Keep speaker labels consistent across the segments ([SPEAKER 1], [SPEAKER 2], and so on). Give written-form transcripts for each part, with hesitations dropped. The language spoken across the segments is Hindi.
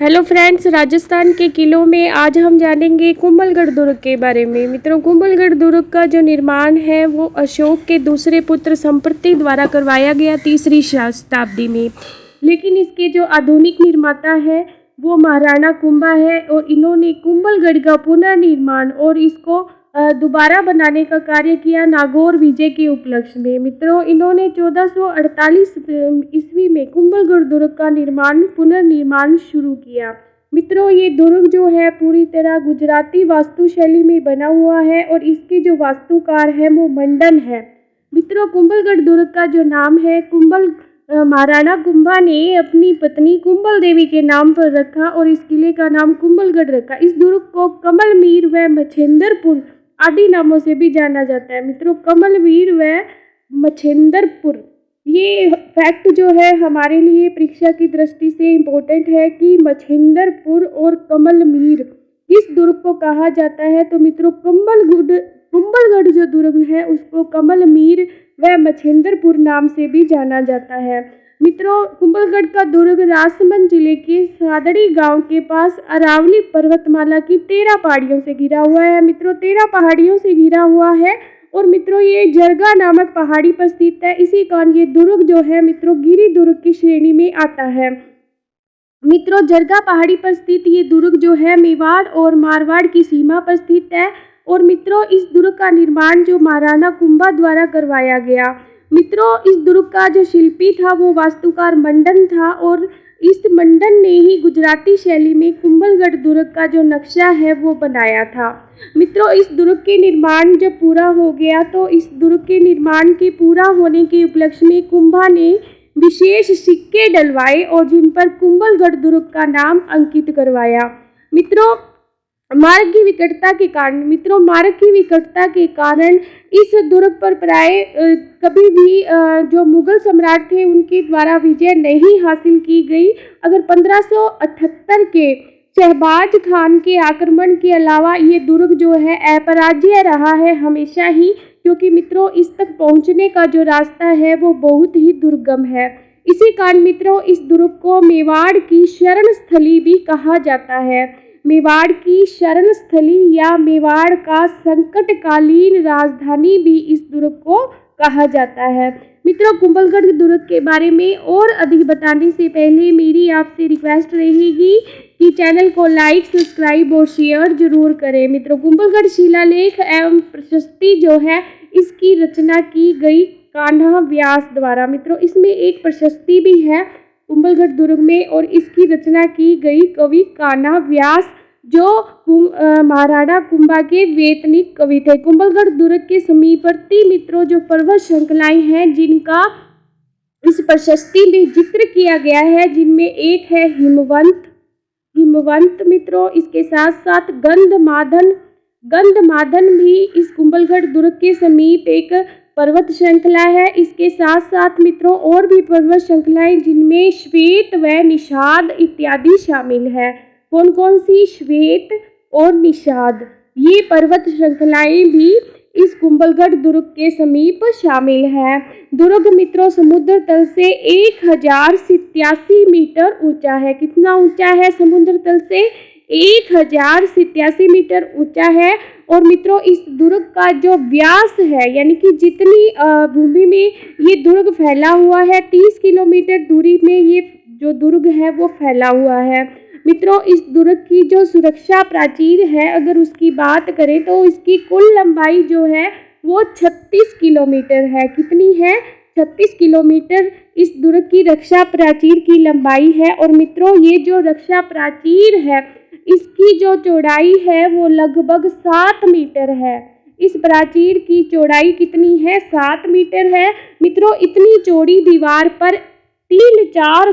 [SPEAKER 1] हेलो फ्रेंड्स, राजस्थान के किलों में आज हम जानेंगे कुंभलगढ़ दुर्ग के बारे में। मित्रों, कुंभलगढ़ दुर्ग का जो निर्माण है वो अशोक के दूसरे पुत्र संप्रति द्वारा करवाया गया 3री शताब्दी में। लेकिन इसके जो आधुनिक निर्माता है वो महाराणा कुंभा है और इन्होंने कुंभलगढ़ का पुनर्निर्माण और इसको दोबारा बनाने का कार्य किया नागौर विजय के उपलक्ष्य में। मित्रों, इन्होंने 1448 ईस्वी में कुंभलगढ़ दुर्ग का पुनर्निर्माण शुरू किया। मित्रों, ये दुर्ग जो है पूरी तरह गुजराती वास्तुशैली में बना हुआ है और इसके जो वास्तुकार है वो मंडन है। मित्रों, कुंभलगढ़ दुर्ग का जो नाम है महाराणा कुंभा ने अपनी पत्नी कुंभल देवी के नाम पर रखा और इस किले का नाम कुंभलगढ़ रखा। इस दुर्ग को कमलमीर व मछेंद्रपुर आदि नामों से भी जाना जाता है। मित्रों, कमलवीर व मछेंद्रपुर, ये फैक्ट जो है हमारे लिए परीक्षा की दृष्टि से इम्पोर्टेंट है कि मछेंद्रपुर और कमलमीर किस दुर्ग को कहा जाता है। तो मित्रों, कुंभलगढ़ जो दुर्ग है उसको कमलमीर व मछेंद्रपुर नाम से भी जाना जाता है। मित्रों, कुंभलगढ़ का दुर्ग राजसमंद जिले के सादड़ी गांव के पास अरावली पर्वतमाला की 13 पहाड़ियों से घिरा हुआ है। मित्रों, 13 पहाड़ियों से घिरा हुआ है और मित्रों ये जरगा नामक पहाड़ी पर स्थित है। इसी कारण ये दुर्ग जो है मित्रों गिरि दुर्ग की श्रेणी में आता है। मित्रों, जरगा पहाड़ी पर स्थित ये दुर्ग जो है मेवाड़ और मारवाड़ की सीमा पर स्थित है और मित्रों इस दुर्ग का निर्माण जो महाराणा कुंभा द्वारा करवाया गया। मित्रों, इस दुर्ग का जो शिल्पी था वो वास्तुकार मंडन था और इस मंडन ने ही गुजराती शैली में कुंभलगढ़ दुर्ग का जो नक्शा है वो बनाया था। मित्रों, इस दुर्ग के निर्माण जब पूरा हो गया तो इस दुर्ग के निर्माण के पूरा होने के उपलक्ष्य में कुंभा ने विशेष सिक्के डलवाए और जिन पर कुंभलगढ़ दुर्ग का नाम अंकित करवाया। मित्रों, मार्ग की विकटता के कारण इस दुर्ग पर प्राय कभी भी जो मुगल सम्राट थे उनके द्वारा विजय नहीं हासिल की गई। अगर 1578 के शहबाज खान के आक्रमण के अलावा ये दुर्ग जो है अपराज्य रहा है हमेशा ही, क्योंकि मित्रों इस तक पहुंचने का जो रास्ता है वो बहुत ही दुर्गम है। इसी कारण मित्रों इस दुर्ग को मेवाड़ की शरण स्थली भी कहा जाता है। मेवाड़ की शरण स्थली या मेवाड़ का संकटकालीन राजधानी भी इस दुर्ग को कहा जाता है। मित्रों, कुंभलगढ़ दुर्ग के बारे में और अधिक बताने से पहले मेरी आपसे रिक्वेस्ट रहेगी कि चैनल को लाइक, सब्सक्राइब और शेयर जरूर करें। मित्रों, कुंभलगढ़ शिलालेख एवं प्रशस्ति जो है इसकी रचना की गई कान्हा व्यास द्वारा। मित्रों, इसमें एक प्रशस्ति भी है कुंभलगढ़ दुर्ग में और इसकी रचना की गई कवि कान्हा व्यास जो महाराणा कुंभा के वेतनिक कवि थे। कुंभलगढ़ दुर्ग के समीपवर्ती मित्रों जो पर्वत श्रृंखलाएं हैं जिनका इस प्रशस्ति में जिक्र किया गया है, जिनमें एक है हिमवंत मित्रों, इसके साथ साथ गंधमादन भी इस कुंभलगढ़ दुर्ग के समीप एक पर्वत श्रृंखला है। इसके साथ साथ मित्रों और भी पर्वत श्रृंखलाएं जिनमें श्वेत व निषाद इत्यादि शामिल है। कौन कौन सी? श्वेत और निषाद, ये पर्वत श्रृंखलाएं भी इस कुंभलगढ़ दुर्ग के समीप शामिल है। दुर्ग मित्रों समुद्र तल से 1087 मीटर ऊंचा है। कितना ऊंचा है? समुद्र तल से 1087 मीटर ऊंचा है। और मित्रों इस दुर्ग का जो व्यास है यानी कि जितनी भूमि में ये दुर्ग फैला हुआ है 30 किलोमीटर दूरी में ये जो दुर्ग है वो फैला हुआ है। मित्रों, इस दुर्ग की जो सुरक्षा प्राचीर है अगर उसकी बात करें तो इसकी कुल लंबाई जो है वो 36 किलोमीटर है। कितनी है? 36 किलोमीटर इस दुर्ग की रक्षा प्राचीर की लंबाई है। और मित्रों ये जो रक्षा प्राचीर है इसकी जो चौड़ाई है वो लगभग 7 मीटर है। इस प्राचीर की चौड़ाई कितनी है? 7 मीटर है। मित्रों, इतनी चौड़ी दीवार पर 3-4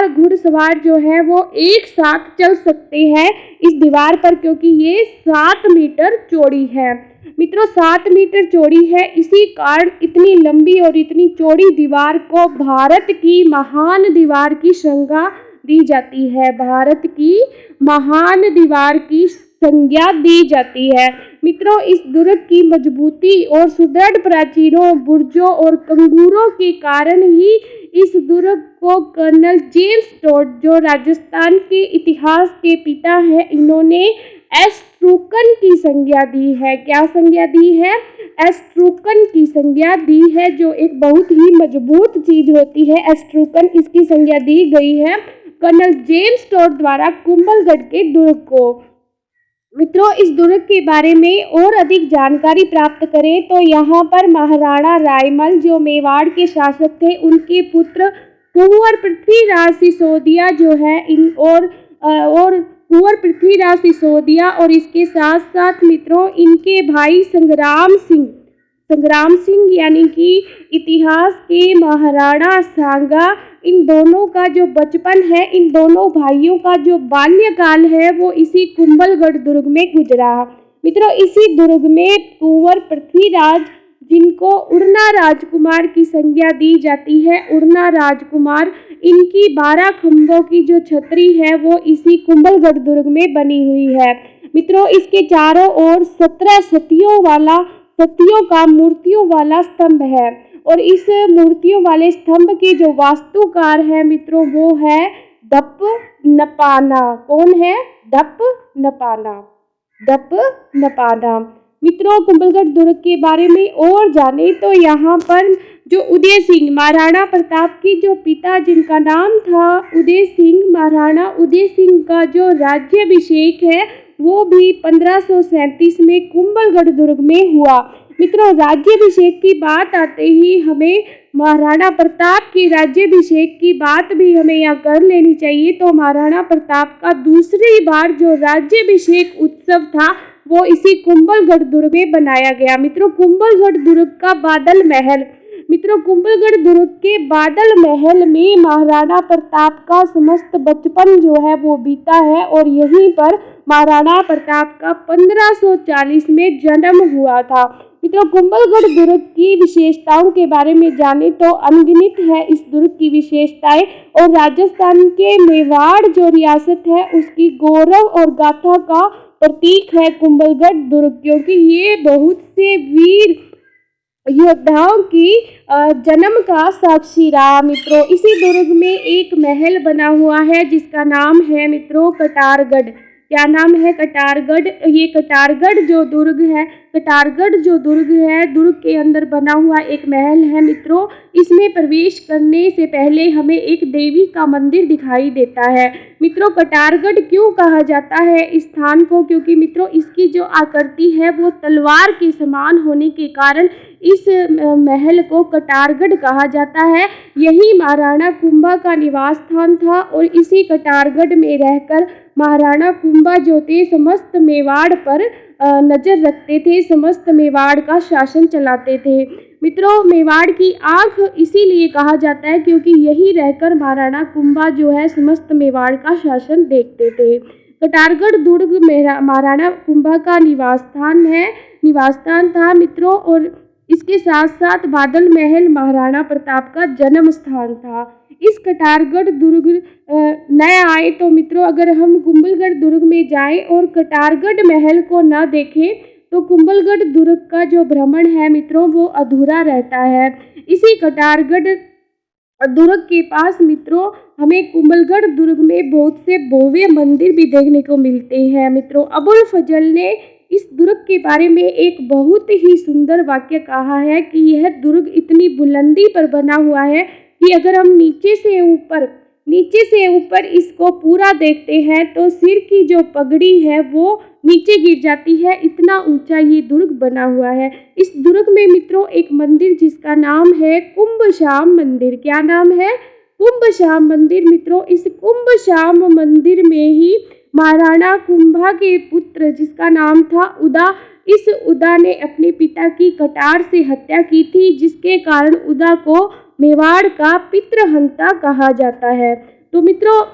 [SPEAKER 1] घुड़सवार जो है वो एक साथ चल सकते हैं इस दीवार पर, क्योंकि ये 7 मीटर चौड़ी है। मित्रों 7 मीटर चौड़ी है, इसी कारण इतनी लंबी और इतनी चौड़ी दीवार को भारत की महान दीवार की संज्ञा दी जाती है। भारत की महान दीवार की संज्ञा दी जाती है। मित्रों, इस दुर्ग की मजबूती और सुदृढ़ प्राचीरों, बुर्जों और कंगूरों के कारण ही इस दुर्ग को कर्नल जेम्स टोड, जो राजस्थान के इतिहास के पिता हैं, इन्होंने एस्ट्रूकन की संज्ञा दी है। क्या संज्ञा दी है? एस्ट्रूकन की संज्ञा दी है, जो एक बहुत ही मजबूत चीज होती है। एस्ट्रूकन, इसकी संज्ञा दी गई है कर्नल जेम्स टोड द्वारा कुंभलगढ़ के दुर्ग को। मित्रों, इस दुर्ग के बारे में और अधिक जानकारी प्राप्त करें तो यहाँ पर महाराणा रायमल, जो मेवाड़ के शासक थे, उनके पुत्र कुंवर पृथ्वीराज सिसोदिया जो है और कुंवर पृथ्वीराज सिसोदिया और इसके साथ साथ मित्रों इनके भाई संग्राम सिंह यानी कि इतिहास के महाराणा सांगा, इन दोनों का जो बचपन है, इन दोनों भाइयों का जो बाल्यकाल है, वो इसी कुंभलगढ़ दुर्ग में गुजरा। मित्रों, इसी दुर्ग में कुंवर पृथ्वीराज, जिनको उड़ना राजकुमार की संज्ञा दी जाती है, उड़ना राजकुमार, इनकी 12 खंभों की जो छतरी है वो इसी कुंभलगढ़ दुर्ग में बनी हुई है। मित्रों, इसके चारों ओर 17 सतियों का मूर्तियों वाला स्तंभ है और इस मूर्तियों वाले स्तंभ के जो वास्तुकार है मित्रों, वो है दप नपाना। कौन है? दप नपाना। मित्रों, कुंभलगढ़ दुर्ग के बारे में और जाने तो यहाँ पर जो उदय सिंह, महाराणा प्रताप की जो पिता, जिनका नाम था उदय सिंह, महाराणा उदय सिंह का जो राज्याभिषेक है वो भी 1537 में कुंभलगढ़ दुर्ग में हुआ। मित्रों, राज्याभिषेक की बात आते ही हमें महाराणा प्रताप के राज्याभिषेक की बात भी हमें यहाँ कर लेनी चाहिए। तो महाराणा प्रताप का दूसरी बार जो राज्याभिषेक उत्सव था वो इसी कुंभलगढ़ दुर्ग में बनाया गया। मित्रों, कुंभलगढ़ दुर्ग का बादल महल, मित्रों कुंभलगढ़ दुर्ग के बादल महल में महाराणा प्रताप का समस्त बचपन जो है वो बीता है और यहीं पर महाराणा प्रताप का 1540 में जन्म हुआ था। मित्रों, कुंभलगढ़ दुर्ग की विशेषताओं के बारे में जाने तो अनगिनत है इस दुर्ग की विशेषताएं, और राजस्थान के मेवाड़ जो रियासत है उसकी गौरव और गाथा का प्रतीक है कुंभलगढ़ दुर्ग, क्योंकि ये बहुत से वीर योद्धाओं की जन्म का साक्षी रहा। मित्रों, इसी दुर्ग में एक महल बना हुआ है जिसका नाम है मित्रों कटारगढ़। क्या नाम है? कटारगढ़। ये कटारगढ़ जो दुर्ग है, दुर्ग के अंदर बना हुआ एक महल है। मित्रों, इसमें प्रवेश करने से पहले हमें एक देवी का मंदिर दिखाई देता है। मित्रों, कटारगढ़ क्यों कहा जाता है इस स्थान को? क्योंकि मित्रों इसकी जो आकृति है वो तलवार के समान होने के कारण इस महल को कटारगढ़ कहा जाता है। यही महाराणा कुंभा का निवास स्थान था और इसी कटारगढ़ में रहकर महाराणा कुंभा जो थे समस्त मेवाड़ पर नजर रखते थे, समस्त मेवाड़ का शासन चलाते थे। मित्रों, मेवाड़ की आंख इसीलिए कहा जाता है क्योंकि यही रहकर महाराणा कुंभा जो है समस्त मेवाड़ का शासन देखते थे। कटारगढ़ दुर्ग महाराणा कुंभा का निवास स्थान था मित्रों, और इसके साथ साथ बादल महल महाराणा प्रताप का जन्म स्थान था। इस कटारगढ़ दुर्ग न आए तो मित्रों अगर हम कुंभलगढ़ दुर्ग में जाएं और कटारगढ़ महल को न देखें तो कुंभलगढ़ दुर्ग का जो भ्रमण है मित्रों वो अधूरा रहता है। इसी कटारगढ़ दुर्ग के पास मित्रों हमें कुंभलगढ़ दुर्ग में बहुत से भव्य मंदिर भी देखने को मिलते हैं। मित्रों, अबुल फजल ने इस दुर्ग के बारे में एक बहुत ही सुंदर वाक्य कहा है कि यह दुर्ग इतनी बुलंदी पर बना हुआ है कि अगर हम नीचे से ऊपर इसको पूरा देखते हैं तो सिर की जो पगड़ी है वो नीचे गिर जाती है, इतना ऊंचा ये दुर्ग बना हुआ है। इस दुर्ग में मित्रों एक मंदिर जिसका नाम है कुंभश्याम मंदिर। क्या नाम है? कुंभश्याम मंदिर। मित्रों, इस कुंभश्याम मंदिर में ही महाराणा कुंभा के पुत्र जिसका नाम था उदा, इस उदा ने अपने पिता की कटार से हत्या की थी, जिसके कारण उदा को मेवाड़ का पितृहंता कहा जाता है। तो मित्रों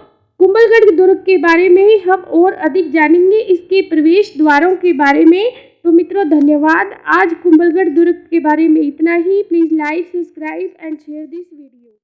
[SPEAKER 1] कुंभलगढ़ दुर्ग के बारे में हम और अधिक जानेंगे, इसके प्रवेश द्वारों के बारे में। तो मित्रों धन्यवाद। आज कुंभलगढ़ दुर्ग के बारे में इतना ही। Please like, subscribe and share this video.